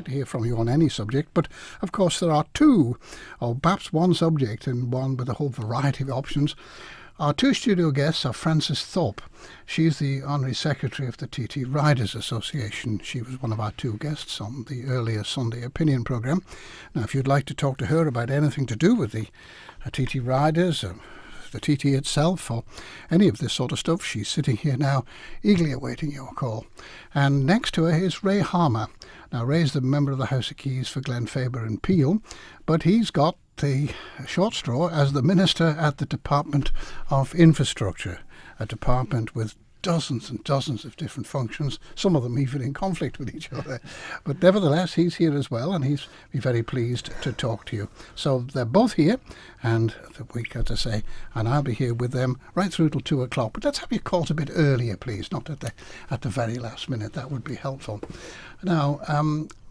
like to hear from you on any subject, but of course there are two, or perhaps one subject and one with a whole variety of options. Our two studio guests are Frances Thorp. She's the Honorary Secretary of the TT Riders Association. She was one of our two guests on the earlier Sunday Opinion programme. Now, if you'd like to talk to her about anything to do with the TT Riders, the TT itself, or any of this sort of stuff, she's sitting here now eagerly awaiting your call. And next to her is Ray Harmer. Now, Ray's the member of the House of Keys for Glenfaber and Peel, but he's got the short straw as the Minister at the Department of Infrastructure, a department with dozens and dozens of different functions, some of them even in conflict with each other. But nevertheless, he's here as well, and he's be very pleased to talk to you. So they're both here, and the week, as I say, and I'll be here with them right through till 2 o'clock. But let's have your calls a bit earlier, please, not at the very last minute. That would be helpful. Now,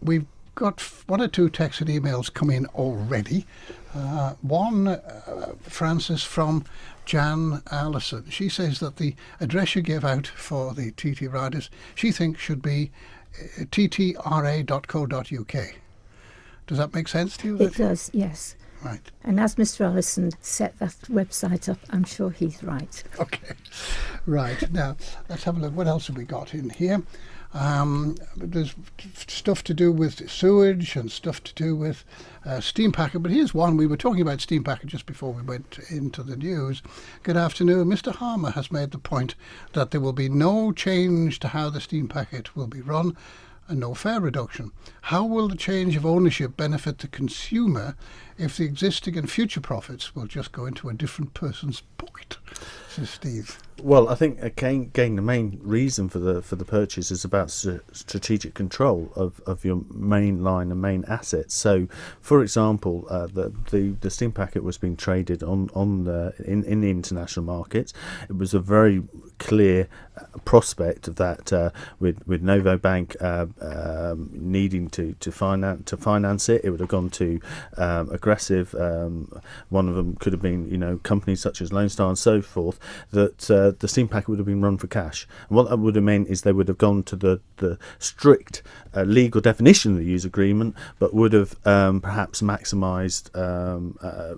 we've got one or two texts and emails come in already. One, Francis, from Jan Allison. She says that the address you gave out for the TT Riders, she thinks should be ttra.co.uk. Does that make sense to you? It does, yes. Right. And as Mr. Allison set that website up, I'm sure he's right. Okay. Right. Now, let's have a look. What else have we got in here? There's stuff to do with sewage and stuff to do with steam packet. But here's one. We were talking about steam packet just before we went into the news. Good afternoon. Mr. Harmer has made the point that there will be no change to how the steam packet will be run and no fare reduction. How will the change of ownership benefit the consumer if the existing and future profits will just go into a different person's pocket? Says Steve. Well, I think again the main reason for the purchase is about strategic control of your main line and main assets. So, for example, the steam packet was being traded in the international markets. It was a very clear prospect that with Novo Bank needing to finance it, it would have gone to aggressive. One of them could have been companies such as Lone Star and so forth. That the steam packet would have been run for cash. And what that would have meant is they would have gone to the strict legal definition of the use agreement, but would have perhaps maximised,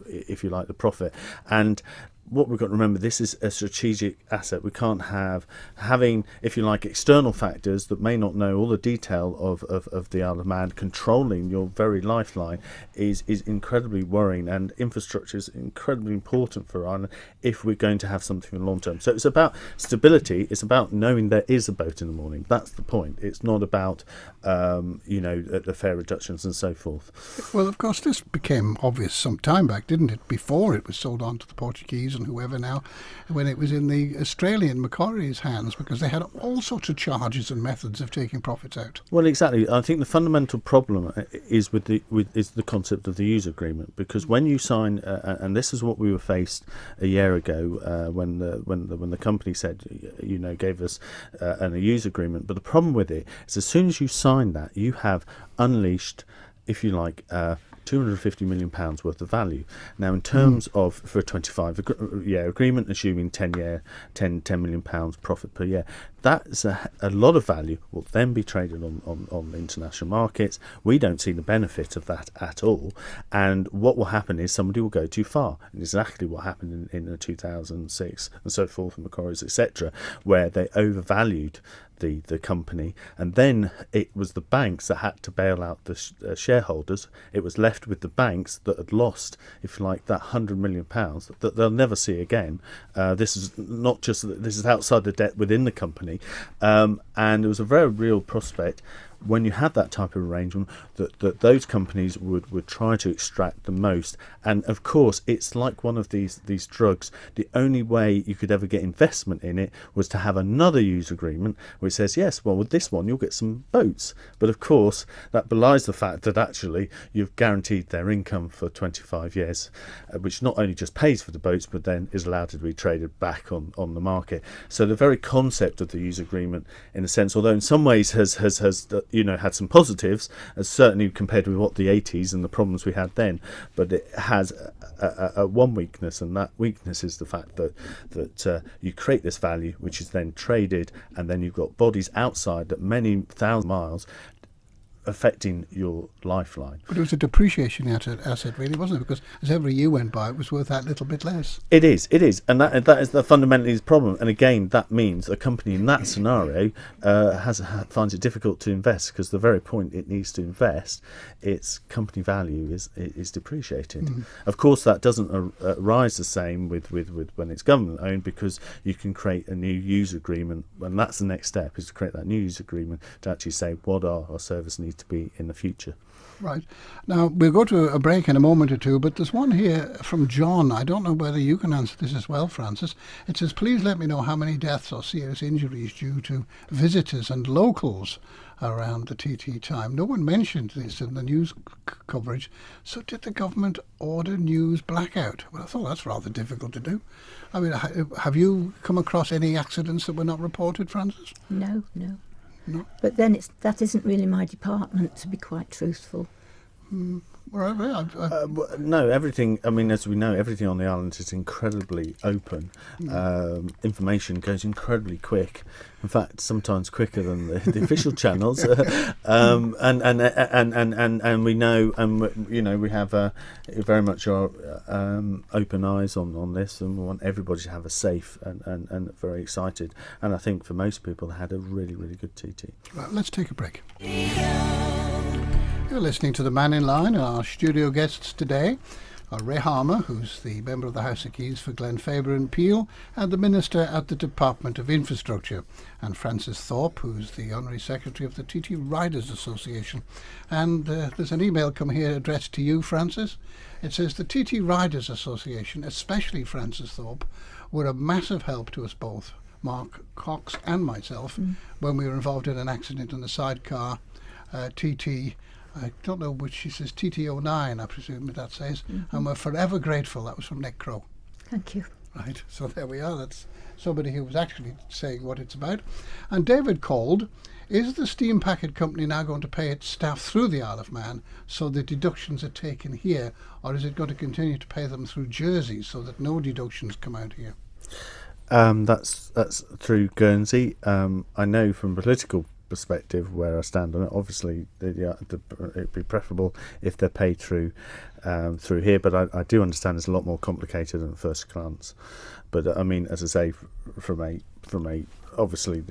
if you like, the profit. And what we've got to remember, this is a strategic asset. We can't having, if you like, external factors that may not know all the detail of the Isle of Man controlling your very lifeline is incredibly worrying, and infrastructure is incredibly important for Ireland if we're going to have something in the long term. So it's about stability. It's about knowing there is a boat in the morning. That's the point. It's not about the fare reductions and so forth. Well, of course, this became obvious some time back, didn't it? Before it was sold on to the Portuguese and whoever now, when it was in the Australian Macquarie's hands, because they had all sorts of charges and methods of taking profits out. Well, exactly. I think the fundamental problem is with the concept of the user agreement, because when you sign, and this is what we were faced a year ago when the company said, gave us a user agreement. But the problem with it is, as soon as you sign that, you have unleashed, if you like, £250 million worth of value. Now, in terms of, for a 25-year agreement, assuming 10 million pounds profit per year, that's a lot of value will then be traded on international markets. We don't see the benefit of that at all. And what will happen is somebody will go too far. And exactly what happened in 2006 and so forth, and Macquarie's, etc., where they overvalued the company, and then it was the banks that had to bail out the shareholders. It was left with the banks that had lost, if you like, that £100 million that they'll never see again. This is not just, this is outside the debt within the company, and it was a very real prospect when you had that type of arrangement that those companies would try to extract the most. And of course, it's like one of these drugs. The only way you could ever get investment in it was to have another use agreement which says, yes, well, with this one you'll get some boats. But of course, that belies the fact that actually you've guaranteed their income for 25 years, which not only just pays for the boats, but then is allowed to be traded back on the market. So the very concept of the use agreement, in a sense, although in some ways has had some positives, certainly compared with what the 80s and the problems we had then, but it has a one weakness, and that weakness is the fact that you create this value which is then traded, and then you've got bodies outside that many thousand miles affecting your lifeline. But it was a depreciation asset, really, wasn't it? Because as every year went by, it was worth that little bit less. It is, and that is the fundamentally the problem. And again, that means a company in that scenario finds it difficult to invest, because the very point it needs to invest, its company value is depreciated. Of course, that doesn't rise the same with when it's government owned, because you can create a new user agreement, and that's the next step, is to create that new user agreement to actually say what our service needs to be in the future. Right. Now, we'll go to a break in a moment or two, but there's one here from John. I don't know whether you can answer this as well, Francis. It says, please let me know how many deaths or serious injuries due to visitors and locals around the TT time. No one mentioned this in the news coverage. So did the government order news blackout? Well, I thought that's rather difficult to do. I mean, have you come across any accidents that were not reported, Francis? No. No. But then that isn't really my department, to be quite truthful. No, everything. I mean, as we know, everything on the island is incredibly open. Information goes incredibly quick. In fact, sometimes quicker than the official channels. And we know, and we have very much our open eyes on this, and we want everybody to have a safe and very excited. And I think for most people, they had a really, really good TT. Right, let's take a break. You're listening to the Mannin Line. Our studio guests today are Ray Harmer, who's the member of the House of Keys for Glenfaber and Peel, and the Minister at the Department of Infrastructure, and Francis Thorp, who's the Honorary Secretary of the TT Riders Association. And there's an email come here addressed to you, Francis. It says, the TT Riders Association, especially Francis Thorp, were a massive help to us both, Mark Cox and myself, when we were involved in an accident in the sidecar TT. I don't know which, she says TT09, I presume that says. And we're forever grateful. That was from Nick Crow. Thank you. Right, so there we are. That's somebody who was actually saying what it's about. And David called, is the steam packet company now going to pay its staff through the Isle of Man so the deductions are taken here, or is it going to continue to pay them through Jersey so that no deductions come out here? That's through Guernsey. I know from political perspective where I stand on it. Obviously, it'd be preferable if they're paid through here, but I do understand it's a lot more complicated than at first glance. But I mean, as I say, from a obviously,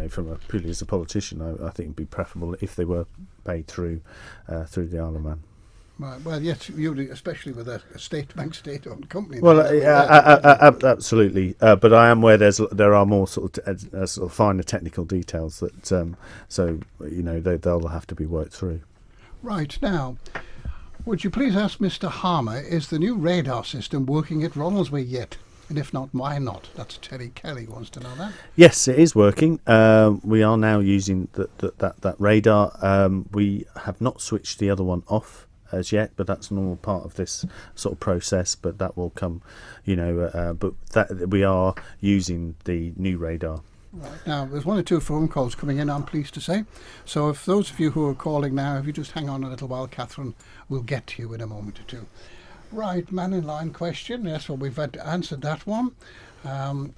from a purely as a politician, I think it'd be preferable if they were paid through the Isle of Man. Right. Well, yes, especially with a bank state-owned company. Well, absolutely. But I am aware there are more sort of finer technical details that they'll have to be worked through. Right. Now, would you please ask Mr. Harmer, is the new radar system working at Ronaldsway yet? And if not, why not? That's Terry Kelly wants to know that. Yes, it is working. We are now using that radar. We have not switched the other one off as yet, but that's a normal part of this sort of process, but that will come, but that we are using the new radar. Right. Now, there's one or two phone calls coming in, I'm pleased to say. So if those of you who are calling now, if you just hang on a little while, Catherine will get to you in a moment or two. Right, Mannin Line question. Yes, well, we've answered that one.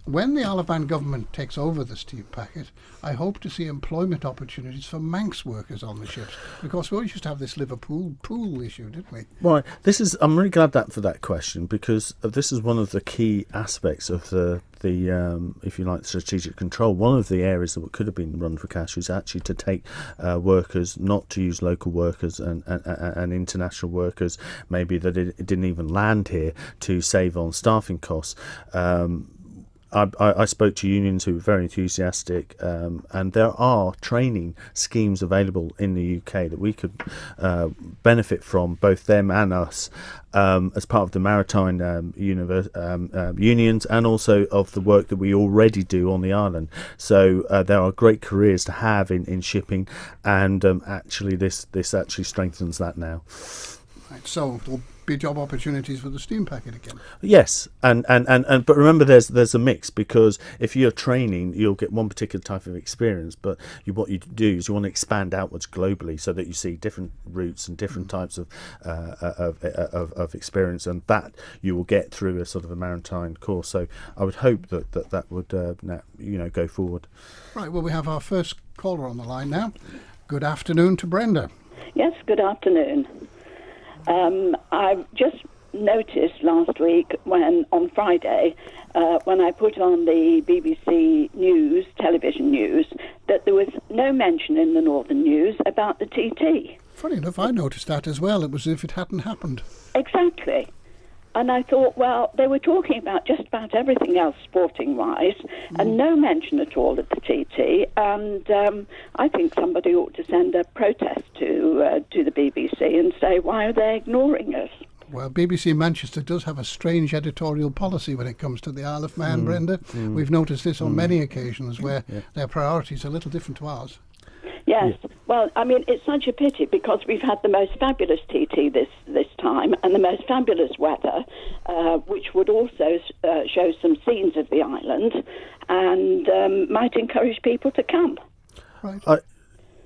When the Isle of Man government takes over the steam packet, I hope to see employment opportunities for Manx workers on the ships. Because we always used to have this Liverpool pool issue, didn't we? Well, I'm really glad for that question, because this is one of the key aspects of the if you like, strategic control. One of the areas that could have been run for cash was actually to take workers, not to use local workers and international workers, maybe that it didn't even land here, to save on staffing costs. I spoke to unions who were very enthusiastic, and there are training schemes available in the UK that we could benefit from, both them and us, as part of the maritime unions, and also of the work that we already do on the island. So there are great careers to have in shipping, and actually this actually strengthens that now. Right, so there'll be job opportunities for the steam packet again. Yes, and but remember, there's a mix, because if you're training, you'll get one particular type of experience, but what you do is you want to expand outwards globally, so that you see different routes and different types of experience, and that you will get through a sort of a maritime course. So I would hope that would go forward. Right. Well, we have our first caller on the line now. Good afternoon to Brenda. Yes, good afternoon. I just noticed last week on Friday, when I put on the BBC News, television news, that there was no mention in the Northern News about the TT. Funny enough, I noticed that as well. It was as if it hadn't happened. Exactly. And I thought, well, they were talking about just about everything else sporting-wise, and no mention at all of the TT. And I think somebody ought to send a protest to the BBC and say, why are they ignoring us? Well, BBC Manchester does have a strange editorial policy when it comes to the Isle of Man, Brenda. We've noticed this on many occasions where their priorities are a little different to ours. Yes. Well, I mean, it's such a pity because we've had the most fabulous TT this time and the most fabulous weather, which would also show some scenes of the island and might encourage people to come. Right.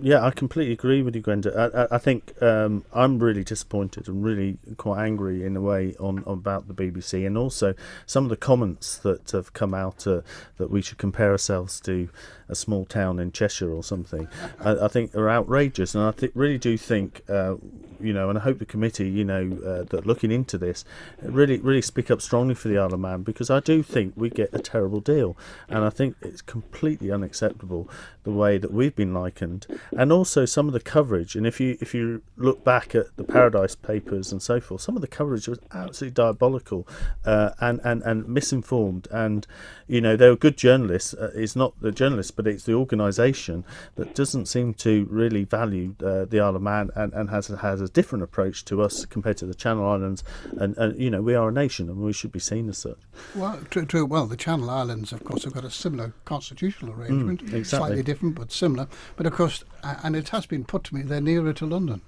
I completely agree with you, Gwenda. I think I'm really disappointed and really quite angry in a way about the BBC, and also some of the comments that have come out that we should compare ourselves to a small town in Cheshire or something. I think are outrageous, and I really do think, and I hope the committee, that looking into this, really speak up strongly for the Isle of Man, because I do think we get a terrible deal, and I think it's completely unacceptable the way that we've been likened. And also some of the coverage, and if you look back at the Paradise Papers and so forth, some of the coverage was absolutely diabolical and misinformed. And they were good journalists. It's not the journalists, but it's the organisation that doesn't seem to really value the Isle of Man and has a different approach to us compared to the Channel Islands. And we are a nation, and we should be seen as such. Well, true. Well, the Channel Islands, of course, have got a similar constitutional arrangement, exactly. Slightly different but similar. But of course, and it has been put to me, they're nearer to London.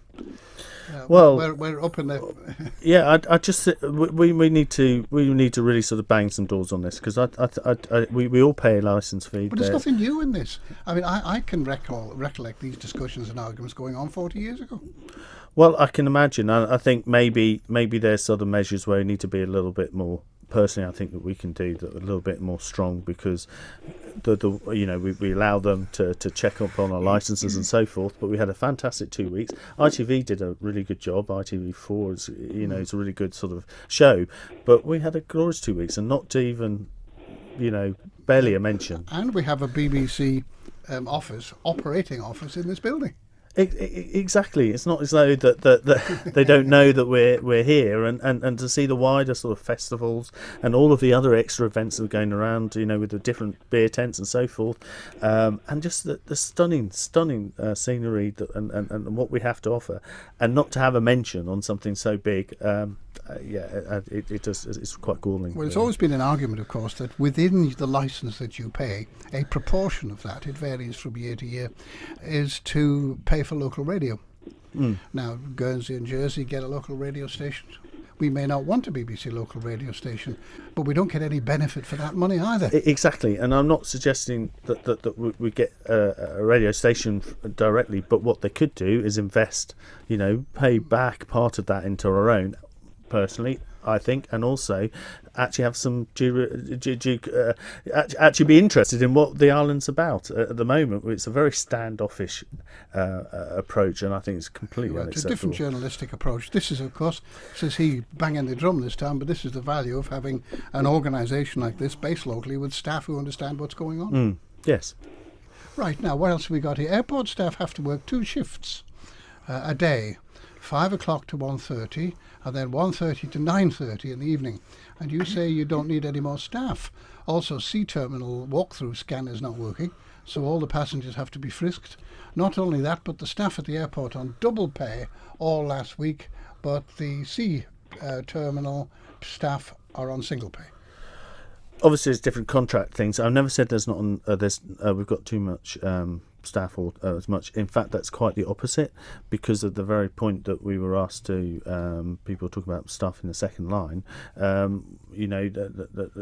Well, we're up in there. Yeah, I just we need to really sort of bang some doors on this, because we all pay a licence fee. But there's nothing new in this. I mean, I can recollect these discussions and arguments going on 40 years ago. Well, I can imagine. I think maybe there's sort of measures where we need to be a little bit more. Personally, I think that we can do that a little bit more strong, because we allow them to check up on our licences and so forth. But we had a fantastic 2 weeks. ITV did a really good job. ITV4 is it's a really good sort of show. But we had a glorious 2 weeks, and not to even barely a mention. And we have a BBC operating office in this building. Exactly. It's not as though that they don't know that we're here, and to see the wider sort of festivals and all of the other extra events that are going around, with the different beer tents and so forth, and just the stunning scenery and what we have to offer, and not to have a mention on something so big. It's quite galling. Well, it's always been an argument, of course, that within the licence that you pay, a proportion of that, it varies from year to year, is to pay for local radio. Now, Guernsey and Jersey get a local radio station. We may not want a BBC local radio station, but we don't get any benefit for that money either. Exactly, and I'm not suggesting that we get a radio station directly, but what they could do is invest, pay back part of that into our own, personally, I think, and also actually have some actually be interested in what the island's about. At the moment, it's a very standoffish approach, and I think it's completely unacceptable. It's a different journalistic approach. This is, of course, says he banging the drum this time, but this is the value of having an organisation like this based locally with staff who understand what's going on. Yes. Right, now, what else have we got here? Airport staff have to work 2 shifts a day. 5 o'clock to 1:30, and then 1:30 to 9:30 in the evening. And you say you don't need any more staff. Also, Sea Terminal walk-through scan is not working, so all the passengers have to be frisked. Not only that, but the staff at the airport on double pay all last week, but the Sea Terminal staff are on single pay. Obviously, it's different contract things. I've never said there's not we've got too much staff or as much. In fact, that's quite the opposite, because of the very point that we were asked to people talk about staff in the second line. The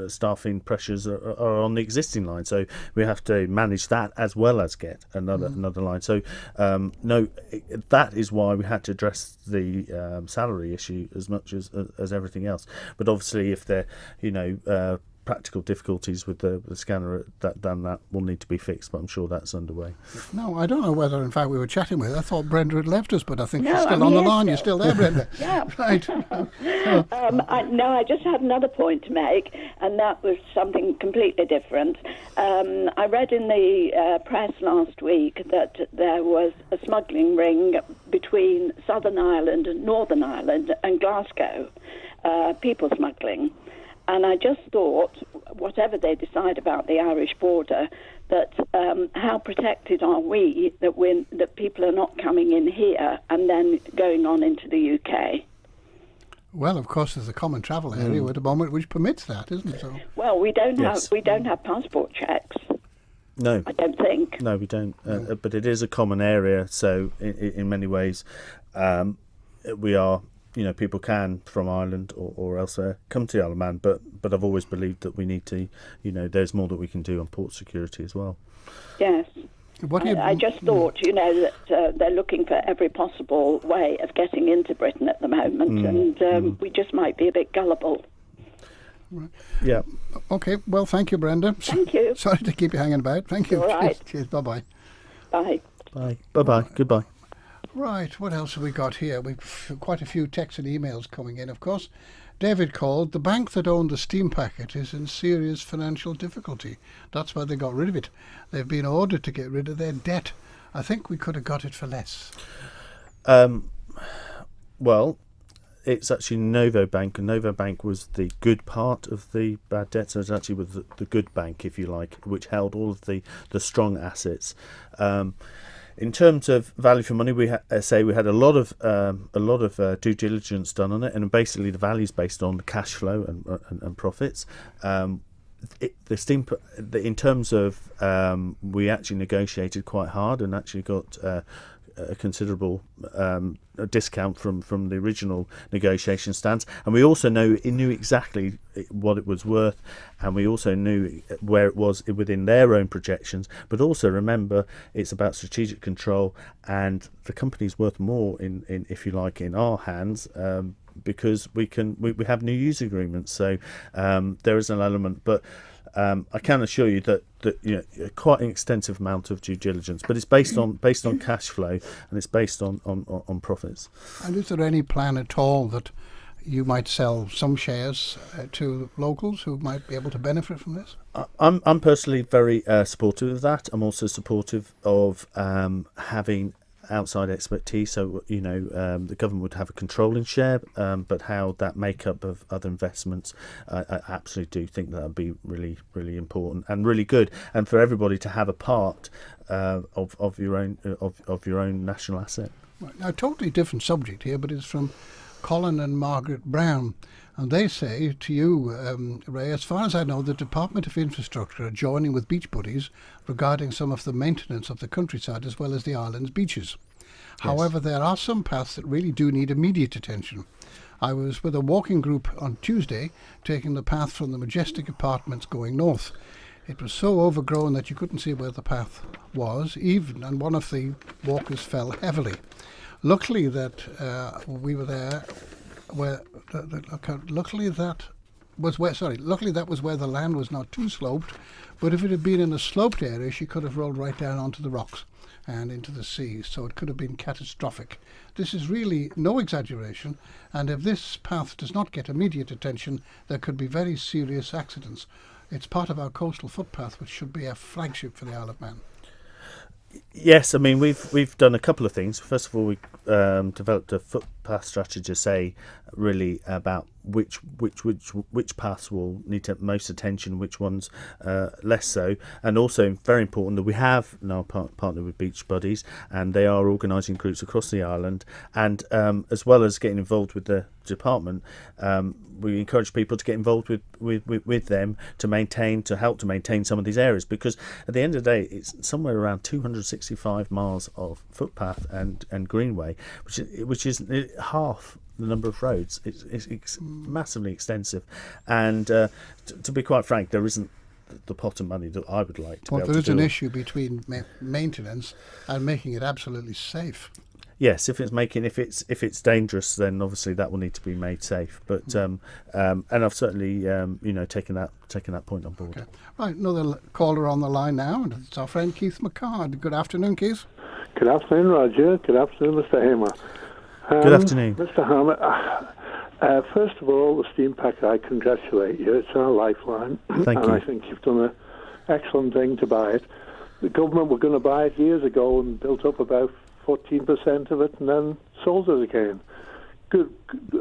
staffing pressures are on the existing line, so we have to manage that as well as get another line. So that is why we had to address the salary issue as much as everything else. But obviously, if they're practical difficulties with the scanner, then that will need to be fixed, but I'm sure that's underway. No, I don't know whether, in fact, we were chatting with her. I thought Brenda had left us, but I think No, she's still I'm on the here line. You're still. still there, Brenda? Yeah. Right. I just had another point to make, and that was something completely different. I read in the press last week that there was a smuggling ring between Southern Ireland and Northern Ireland and Glasgow, people smuggling. And I just thought, whatever they decide about the Irish border, that how protected are we that people are not coming in here and then going on into the UK? Well, of course, there's a common travel area at the moment which permits that, isn't it? So, Well, we don't Yes. have passport checks. No. I don't think. No, we don't. But it is a common area, so in many ways, we are. People can from Ireland or elsewhere come to the Isle of Man, but I've always believed that we need to. There's more that we can do on port security as well. Yes. what do you? I just thought, that they're looking for every possible way of getting into Britain at the moment, and we just might be a bit gullible. Yeah. Okay. Well, thank you, Brenda. Thank you. Sorry to keep you hanging about. Thank you. All right. Cheers. Bye-bye. Bye. Bye. Bye-bye. Goodbye. Right, what else have we got here? We've quite a few texts and emails coming in, of course. David called, the bank that owned the steam packet is in serious financial difficulty. That's why they got rid of it. They've been ordered to get rid of their debt. I think we could have got it for less. Well, it's actually Novo Bank, and Novo Bank was the good part of the bad debt, so it actually was the good bank, if you like, which held all of the strong assets. In terms of value for money, we had a lot of due diligence done on it, and basically the value is based on cash flow and profits. In terms of we actually negotiated quite hard and actually got a considerable discount from the original negotiation stance, and we also knew exactly what it was worth, and we also knew where it was within their own projections. But also remember, it's about strategic control, and the company's worth more in if you like, in our hands, because we have new user agreements. So there is an element, but I can assure you that quite an extensive amount of due diligence, but it's based on cash flow, and it's based on profits. And is there any plan at all that you might sell some shares to locals who might be able to benefit from this? I'm personally very supportive of that. I'm also supportive of having outside expertise, so the government would have a controlling share, but how that makeup of other investments, I absolutely do think that would be really, really important and really good, and for everybody to have a part of your own national asset. Right. Now, totally different subject here, but it's from Colin and Margaret Brown. And they say to you, Ray, as far as I know, the Department of Infrastructure are joining with Beach Buddies regarding some of the maintenance of the countryside as well as the island's beaches. Yes. However, there are some paths that really do need immediate attention. I was with a walking group on Tuesday taking the path from the Majestic Apartments going north. It was so overgrown that you couldn't see where the path was, and one of the walkers fell heavily. Luckily that we were there. Luckily that was where the land was not too sloped, but if it had been in a sloped area, she could have rolled right down onto the rocks and into the sea, so it could have been catastrophic. This is really no exaggeration, and if this path does not get immediate attention, there could be very serious accidents. It's part of our coastal footpath, which should be a flagship for the Isle of Man. Yes, I mean we've done a couple of things. First of all, we developed a footpath strategy to say really about which paths will need most attention, which ones less so, and also very important that we have now partnered with Beach Buddies, and they are organising groups across the island, and as well as getting involved with the department, we encourage people to get involved with them to help to maintain some of these areas, because at the end of the day it's somewhere around 265 miles of footpath and greenway, which is half the number of roads. It's massively extensive, and to be quite frank, there isn't the pot of money that I would like to be able to do. There is an issue between maintenance and making it absolutely safe. Yes, if it's dangerous, then obviously that will need to be made safe. But and I've certainly taken that point on board. Okay. Right, another caller on the line now, and it's our friend Keith McCard. Good afternoon, Keith. Good afternoon, Roger. Good afternoon, Mr. Hamer. Good afternoon, Mr. Hamer. First of all, the steam packet, I congratulate you. It's our lifeline. Thank and you. I think you've done an excellent thing to buy it. The government were going to buy it years ago and built up about 14% of it and then sold it again. Good,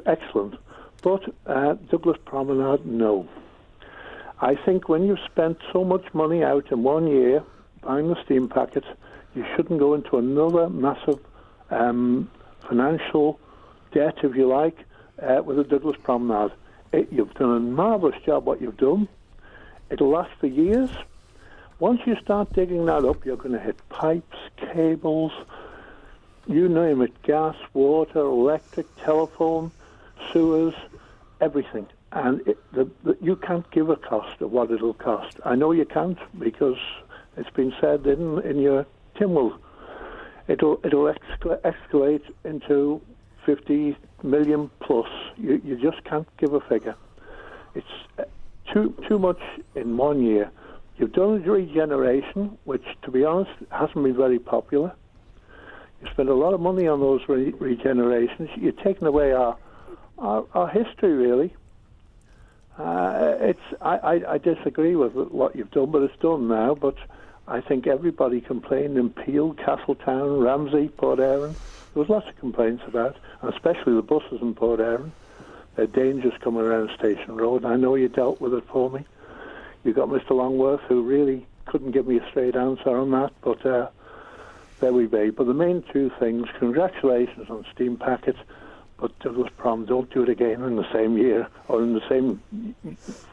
excellent. But Douglas Promenade, no. I think when you've spent so much money out in 1 year buying the steam packet, you shouldn't go into another massive financial debt, if you like, with the Douglas Promenade. You've done a marvellous job what you've done. It'll last for years. Once you start digging that up, you're going to hit pipes, cables, you name it, gas, water, electric, telephone, sewers, everything. And you can't give a cost of what it'll cost. I know you can't because it's been said in your Timwell. It'll escalate into 50 million plus. You just can't give a figure. It's too much in 1 year. You've done a regeneration, which, to be honest, hasn't been very popular. You spend a lot of money on those regenerations. You're taking away our history, really. I disagree with what you've done, but it's done now. But I think everybody complained in Peel, Castletown, Ramsey, Port Erin. There was lots of complaints about, and especially the buses in Port Erin. They're dangerous coming around Station Road. I know you dealt with it for me. You got Mr. Longworth, who really couldn't give me a straight answer on that, but there we be. But the main two things, congratulations on Steam Packet, but Douglas Prom, don't do it again in the same year, or in the same,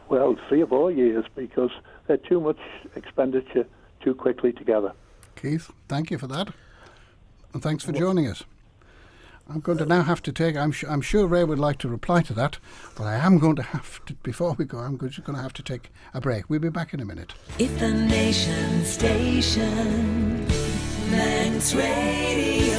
3 or 4 years, because they're too much expenditure too quickly together. Keith, thank you for that. And thanks for joining us. I'm going to now have to take, I'm sure Ray would like to reply to that, but I am going to have to, before we go, I'm just going to have to take a break. We'll be back in a minute. If the nation station, Manx Radio.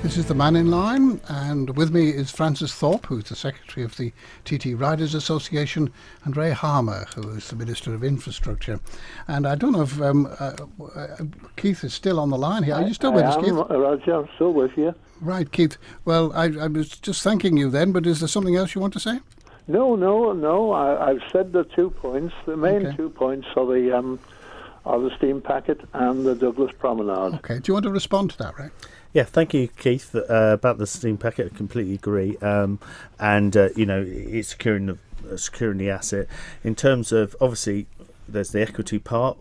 This is the Mannin line, and with me is Francis Thorp, who's the Secretary of the TT Riders Association, and Ray Harmer, who is the Minister of Infrastructure. And I don't know if Keith is still on the line here. Are you still with us, Keith? Roger, I'm still with you. Right, Keith. Well, I was just thanking you then, but is there something else you want to say? No. I've said the 2 points. The main 2 points are the steam packet and the Douglas Promenade. Okay. Do you want to respond to that, Ray? Yeah, thank you, Keith. About the steam packet, I completely agree. It's securing the asset. In terms of, obviously, there's the equity part,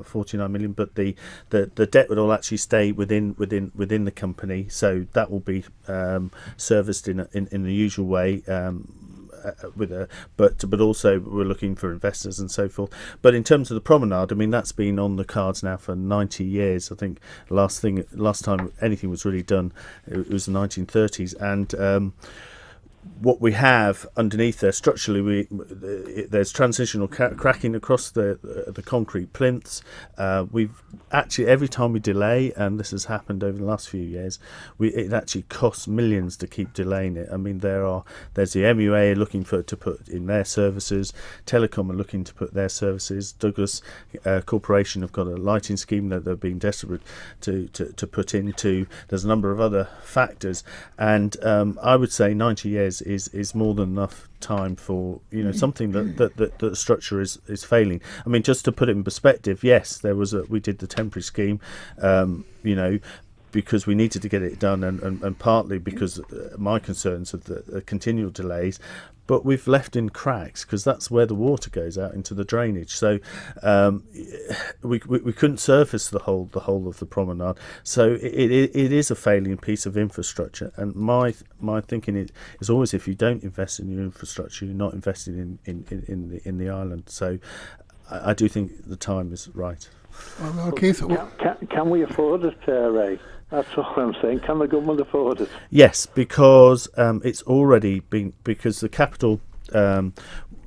49 million, but the debt would all actually stay within the company, so that will be serviced in the usual way. But also we're looking for investors and so forth. But in terms of the promenade, I mean, that's been on the cards now for 90 years. I think last time anything was really done, it was the 1930s, and what we have underneath there structurally, there's transitional cracking across the concrete plinths. We've actually, every time we delay, and this has happened over the last few years, it actually costs millions to keep delaying it. I mean, there's the MUA looking to put in their services, Telecom are looking to put their services, Douglas Corporation have got a lighting scheme that they're being desperate to put into. There's a number of other factors, and I would say 90 years is more than enough time for something that the structure is failing. I mean, just to put it in perspective, yes, we did the temporary scheme, because we needed to get it done, and partly because my concerns of the continual delays. But we've left in cracks because that's where the water goes out into the drainage. So we couldn't surface the whole of the promenade. So it is a failing piece of infrastructure. And my thinking is always, if you don't invest in your infrastructure, you're not investing in the island. So I do think the time is right. Well, Keith, can we afford it, Ray? That's all I'm saying. Can the government afford it? Yes, because it's already been, because the capital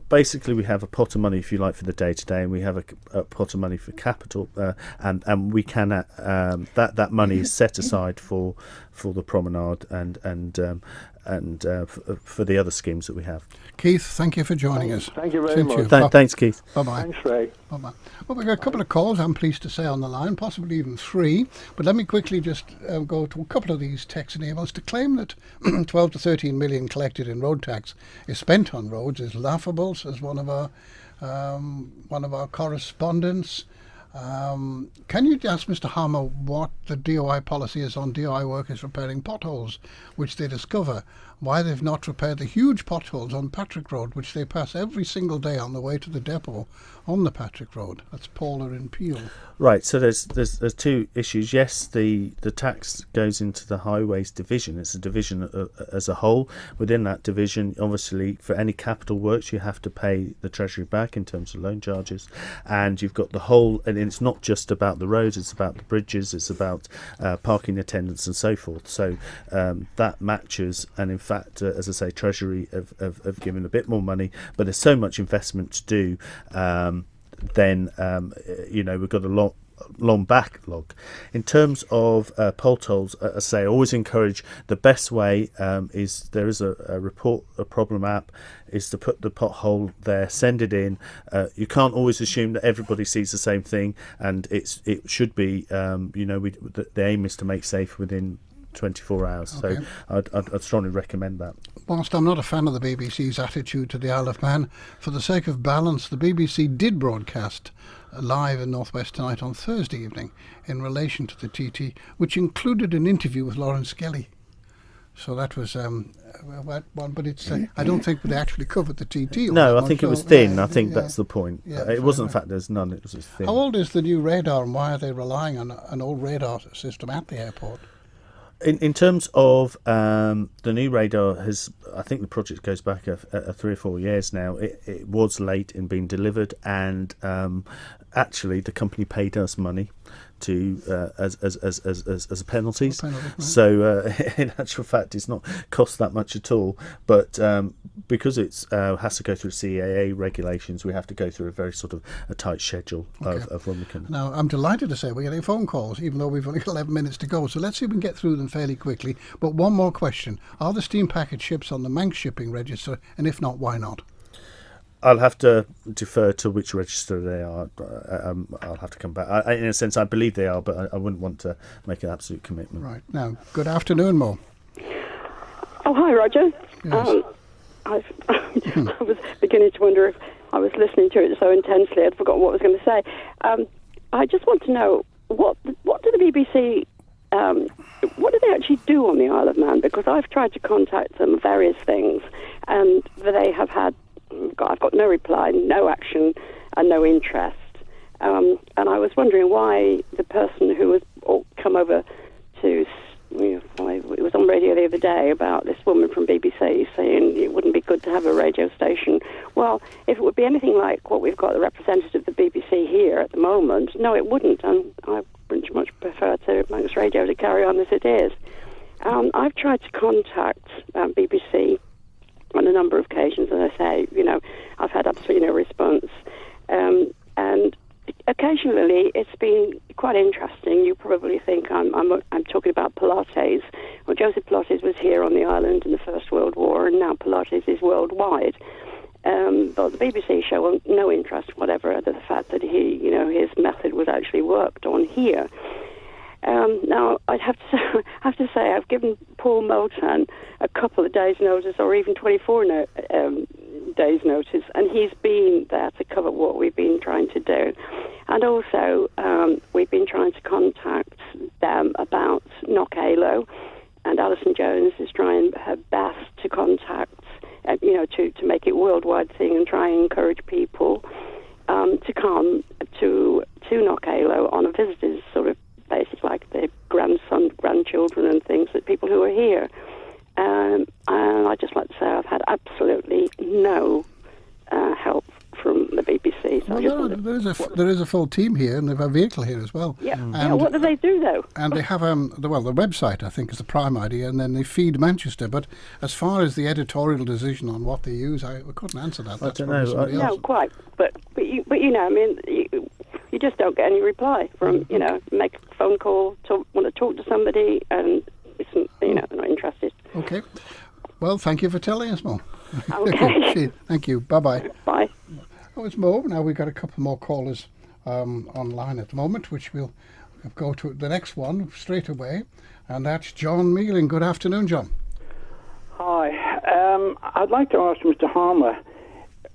basically we have a pot of money, if you like, for the day-to-day, and we have a pot of money for capital, and we can that money is set aside for the promenade and for the other schemes that we have. Keith, thank you for joining us. Thank you very Same to much. you. Thanks, Keith. Bye-bye. Thanks, Ray. Bye-bye. Well, we've got a couple of calls, I'm pleased to say, on the line, possibly even 3. But let me quickly just go to a couple of these texts and emails. To claim that 12 to 13 million collected in road tax is spent on roads is laughable, says one of our correspondents. Can you ask Mr. Harmer what the DOI policy is on DOI workers repairing potholes which they discover? Why they've not repaired the huge potholes on Patrick Road which they pass every single day on the way to the depot on the Patrick Road? That's Paula in Peel. Right, so there's 2 issues. Yes, the tax goes into the highways division. It's a division as a whole. Within that division, obviously, for any capital works, you have to pay the Treasury back in terms of loan charges. And you've got the whole, and it's not just about the roads, it's about the bridges, it's about parking attendants and so forth. So that matches, and in fact, as I say, Treasury have given a bit more money, but there's so much investment to do. Then we've got a long backlog. In terms of potholes, I say I always encourage the best way is there is a problem app is to put the pothole there, send it in. You can't always assume that everybody sees the same thing, and it should be the aim is to make safe within 24 hours. Okay. So I'd strongly recommend that. Whilst I'm not a fan of the BBC's attitude to the Isle of Man, for the sake of balance, the BBC did broadcast live in North West Tonight on Thursday evening in relation to the TT, which included an interview with Lawrence Skelly. So that was one, but it's I don't think they actually covered the TT. No, I think it was thin. I think that's the point. It wasn't the fact there's none, it was just thin. How old is the new radar, and why are they relying on an old radar system at the airport? In terms of the new radar, I think the project goes back 3 or 4 years now. It was late in being delivered, and actually the company paid us money to as penalties. Right. So in actual fact, it's not cost that much at all. But because it has to go through CAA regulations, we have to go through a very sort of a tight schedule of when we can. Now, I'm delighted to say we're getting phone calls, even though we've only got 11 minutes to go. So let's see if we can get through them fairly quickly. But one more question. Are the steam packet ships on the Manx shipping register? And if not, why not? I'll have to defer to which register they are. I'll have to come back. In a sense, I believe they are, but I wouldn't want to make an absolute commitment. Right. Now, good afternoon, Mo. Oh, hi, Roger. Yes. I was beginning to wonder if I was listening to it so intensely I'd forgotten what I was going to say. I just want to know, what do the BBC, what do they actually do on the Isle of Man? Because I've tried to contact them various things, and they have had, I've got no reply, no action, and no interest. And I was wondering why the person who was come over to, it was on radio the other day about this woman from BBC saying it wouldn't be good to have a radio station. Well, if it would be anything like what we've got the representative of the BBC here at the moment, no, it wouldn't. And I would much prefer to Manx Radio to carry on as it is. I've tried to contact BBC on a number of occasions, as I say, I've had absolutely no response. And occasionally it's been quite interesting. You probably think I'm talking about Pilates. Well, Joseph Pilates was here on the island in the First World War, and now Pilates is worldwide. But the BBC show no interest whatever other the fact that his method was actually worked on here. Now, I'd have to say I've given Paul Moulton a couple of days' notice, or even 24 days' notice, and he's been there to cover what we've been trying to do. And also, we've been trying to contact them about Knockalo, and Alison Jones is trying her best to contact, to make it a worldwide thing and try and encourage people to come to Knockalo on a visitor's sort of basis, like their grandchildren and things, that people who are here. And I'd just like to say I've had absolutely no help from the BBC. So Well, there is is a full team here, and they have a vehicle here as well. Yeah. And, Yeah. What do they do though? And they have the website, I think, is the prime idea, and then they feed Manchester. But as far as the editorial decision on what they use, I couldn't answer that. I don't know. No, quite. But you know, I mean, you just don't get any reply from make a phone call, want to talk to somebody, and it's, they're not interested. Okay. Well, thank you for telling us, Mo. Okay. Thank you. Bye-bye. Bye. Oh, it's Mo. Now we've got a couple more callers online at the moment, which we'll go to the next one straight away, and that's John Mealing. Good afternoon, John. Hi. I'd like to ask Mr. Harmer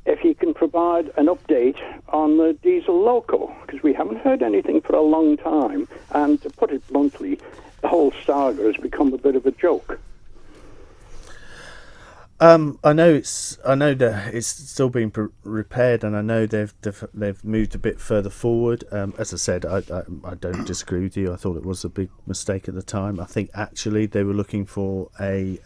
if he can provide an update on the diesel loco, because we haven't heard anything for a long time, and to put it bluntly, the whole saga has become a bit of a joke. I know that it's still being repaired, and I know they've moved a bit further forward. As I said, I don't disagree with you. I thought it was a big mistake at the time. I think actually they were looking for this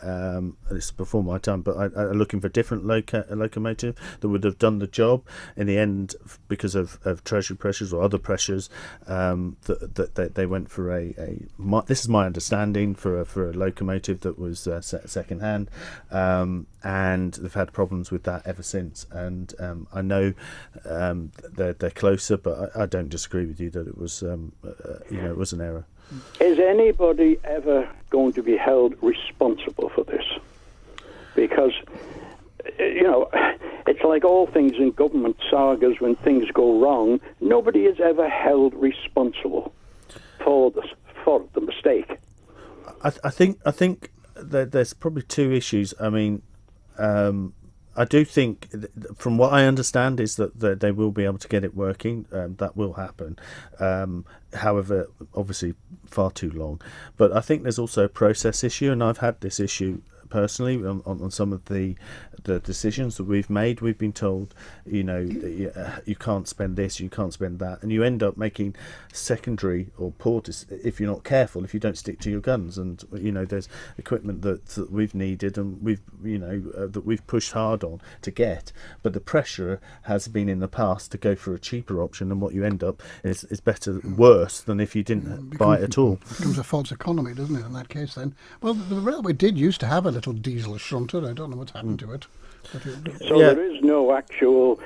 is before my time, but looking for a different locomotive that would have done the job. In the end, because of treasury pressures or other pressures, that they went for this is my understanding, for a locomotive that was second hand. And they've had problems with that ever since. And I know they're closer, but I don't disagree with you that it was it was an error. Is anybody ever going to be held responsible for this? Because it's like all things in government sagas. When things go wrong, nobody is ever held responsible for the mistake. I think that there's probably two issues. I mean, I do think, from what I understand, is that they will be able to get it working. That will happen. However, obviously, far too long. But I think there's also a process issue, and I've had this issue personally on some of the decisions that we've made. We've been told, that you can't spend this, you can't spend that, and you end up making secondary or poor if you're not careful, if you don't stick to your guns. And there's equipment that we've needed and we've that we've pushed hard on to get, but the pressure has been in the past to go for a cheaper option, and what you end up is worse than if you didn't buy it at all. It becomes a false economy, doesn't it, in that case then? Well, the railway did used to have a little diesel shunter. I don't know what's happened to it. So there is no actual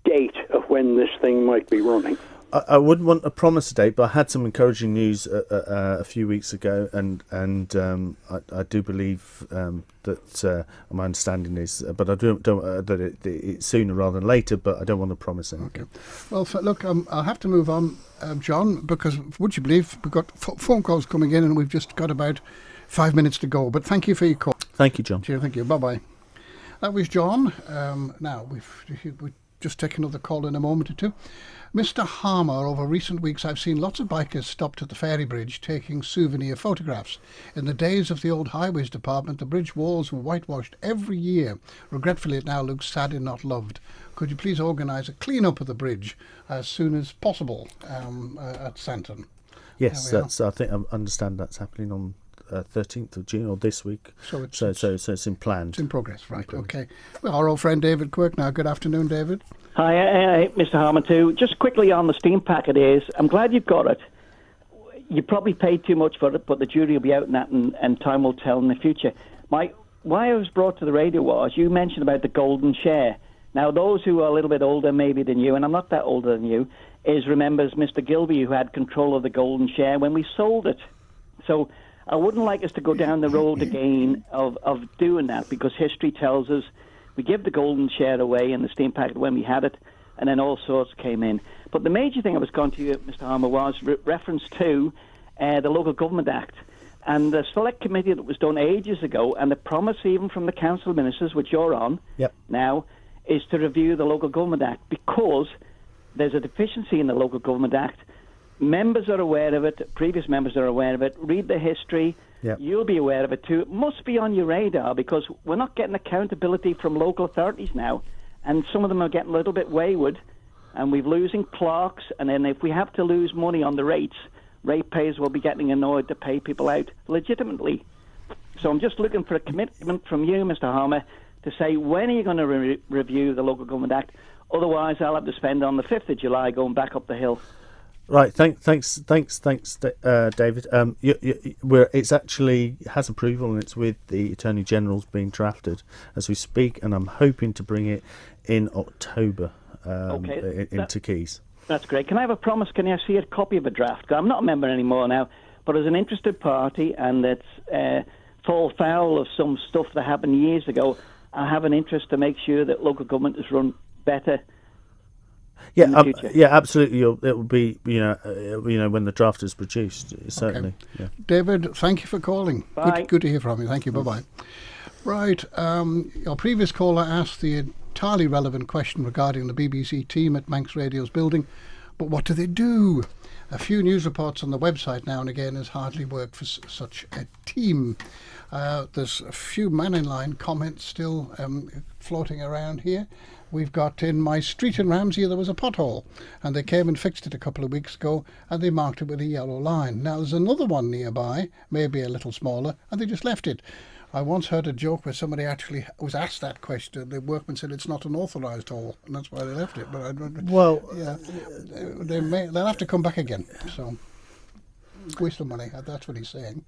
date of when this thing might be running. I wouldn't want to promise a date, but I had some encouraging news a few weeks ago, and I do believe that my understanding is, but I don't that it's sooner rather than later. But I don't want to promise anything. Okay. Well, look, I'll have to move on, John, because would you believe we've got phone calls coming in, and we've just got about 5 minutes to go. But thank you for your call. Thank you, John. Thank you. Bye-bye. That was John. Now, we'll just take another call in a moment or two. Mr. Harmer, over recent weeks I've seen lots of bikers stopped at the ferry bridge taking souvenir photographs. In the days of the old highways department, the bridge walls were whitewashed every year. Regretfully, it now looks sad and not loved. Could you please organise a clean-up of the bridge as soon as possible at Santon? Yes, I think I understand that's happening on 13th of June, or this week. So it's in planned. It's in progress, right? Okay. Well, our old friend David Quirk now. Good afternoon, David. Hi, Mr. Harmon too. Just quickly on the steam packet is, I'm glad you've got it. You probably paid too much for it, but the jury will be out in that, and time will tell in the future. Why I was brought to the radio was, you mentioned about the golden share. Now, those who are a little bit older maybe than you, and I'm not that older than you, remembers Mr. Gilby, who had control of the golden share when we sold it. So I wouldn't like us to go down the road again of doing that, because history tells us we give the golden share away in the steam packet when we had it, and then all sorts came in. But the major thing I was going to you, Mr. Harmer, was reference to the Local Government Act and the select committee that was done ages ago, and the promise even from the council ministers, which you're on now, is to review the Local Government Act, because there's a deficiency in the Local Government Act. Members are aware of it, previous members are aware of it. Read the history. You'll be aware of it too. It must be on your radar, because we're not getting accountability from local authorities now, and some of them are getting a little bit wayward, and we're losing clerks, and then if we have to lose money on the rates, ratepayers will be getting annoyed to pay people out legitimately. So I'm just looking for a commitment from you, Mr. Harmer, to say, when are you going to review the Local Government Act, Otherwise, I'll have to spend on the 5th of July going back up the hill. Right, thanks, David. It's actually has approval, and it's with the Attorney General's being drafted as we speak, and I'm hoping to bring it in October into Keys. That's great. Can I have a promise? Can I see a copy of a draft? 'Cause I'm not a member anymore now, but as an interested party, and it's fall foul of some stuff that happened years ago, I have an interest to make sure that local government is run better. Yeah, absolutely. It will be, when the draft is produced, certainly. Okay. Yeah. David, thank you for calling. Bye. Good to hear from you. Thank you. Bye-bye. Right. Your previous caller asked the entirely relevant question regarding the BBC team at Manx Radio's building, but what do they do? A few news reports on the website now and again has hardly worked for such a team. There's a few Mannin line comments still floating around here. We've got in my street in Ramsey there was a pothole, and they came and fixed it a couple of weeks ago, and they marked it with a yellow line. Now there's another one nearby, maybe a little smaller, and they just left it. I once heard a joke where somebody actually was asked that question. The workman said it's not an authorised hole, and that's why they left it. But they'll have to come back again. So waste of money. That's what he's saying.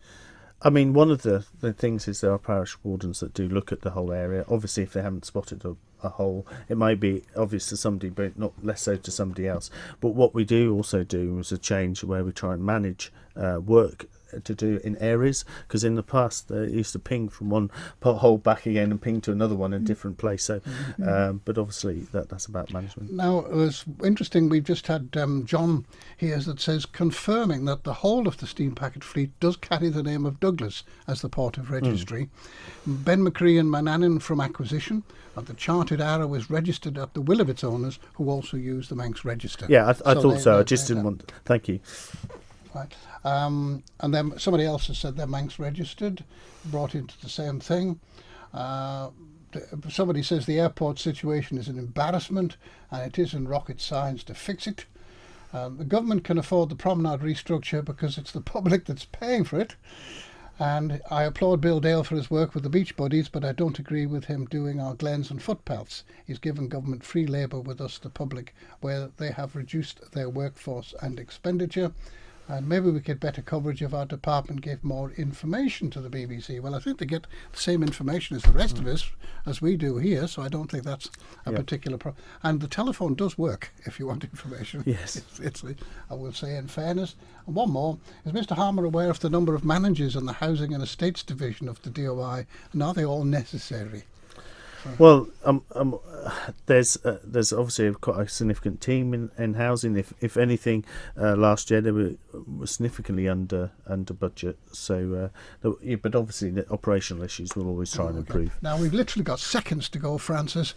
I mean, one of the things is there are parish wardens that do look at the whole area. Obviously, if they haven't spotted a hole, it might be obvious to somebody, but not less so to somebody else. But what we do also do is a change where we try and manage work to do in areas, because in the past they used to ping from one pothole back again and ping to another one in a different place. So, but obviously that's about management. Now, it was interesting. We've just had John here that says confirming that the whole of the steam packet fleet does carry the name of Douglas as the port of registry. Ben McCree and Mannin from acquisition, and the Chartered Arrow is registered at the will of its owners, who also use the Manx Register. Yeah, I thought so. I just didn't want. Thank you. Right. And then somebody else has said they're Manx registered, brought into the same thing. Somebody says the airport situation is an embarrassment, and it isn't rocket science to fix it. The government can afford the promenade restructure because it's the public that's paying for it. And I applaud Bill Dale for his work with the Beach Buddies, but I don't agree with him doing our glens and footpaths. He's given government free labour with us, the public, where they have reduced their workforce and expenditure. And maybe we get better coverage of our department, give more information to the BBC. Well, I think they get the same information as the rest of us, as we do here, so I don't think that's a particular problem. And the telephone does work if you want information. Yes. It's I will say, in fairness. And one more, is Mr Harmer aware of the number of managers in the Housing and Estates Division of the DOI, and are they all necessary? Well, there's obviously quite a significant team in housing. If anything, last year they were significantly under budget. So, but obviously the operational issues will always try and improve. Now we've literally got seconds to go, Francis.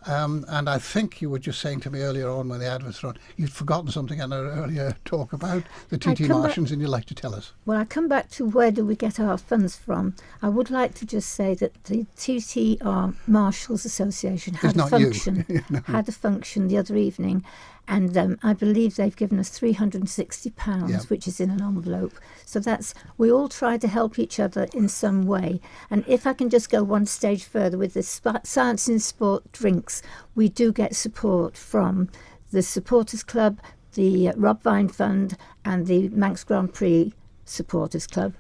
And I think you were just saying to me earlier on when the adverts were on, you'd forgotten something in our earlier talk about the TT Martians, and you'd like to tell us. Well, I come back to where do we get our funds from. I would like to just say that the TT Marshals Association had a function, had a function the other evening, and I believe they've given us £360, which is in an envelope. So we all try to help each other in some way. And if I can just go one stage further with the Science in Sport drinks, we do get support from the Supporters Club, the Rob Vine Fund, and the Manx Grand Prix Supporters Club.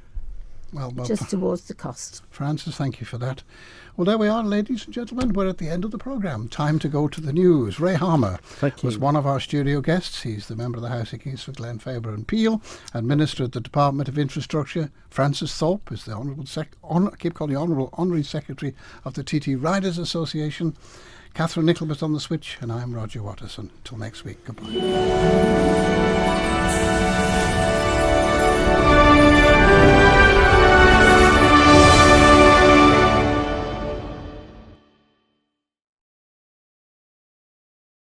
Well, just towards the cost. Francis, thank you for that. Well, there we are, ladies and gentlemen. We're at the end of the programme. Time to go to the news. Ray Harmer was one of our studio guests. He's the member of the House of Keys for Glen Faber and Peel and Minister at the Department of Infrastructure. Francis Thorp is the Honorary Secretary of the TT Riders Association. Catherine Nicholbus on the switch, and I'm Roger Watterson. Till next week, goodbye.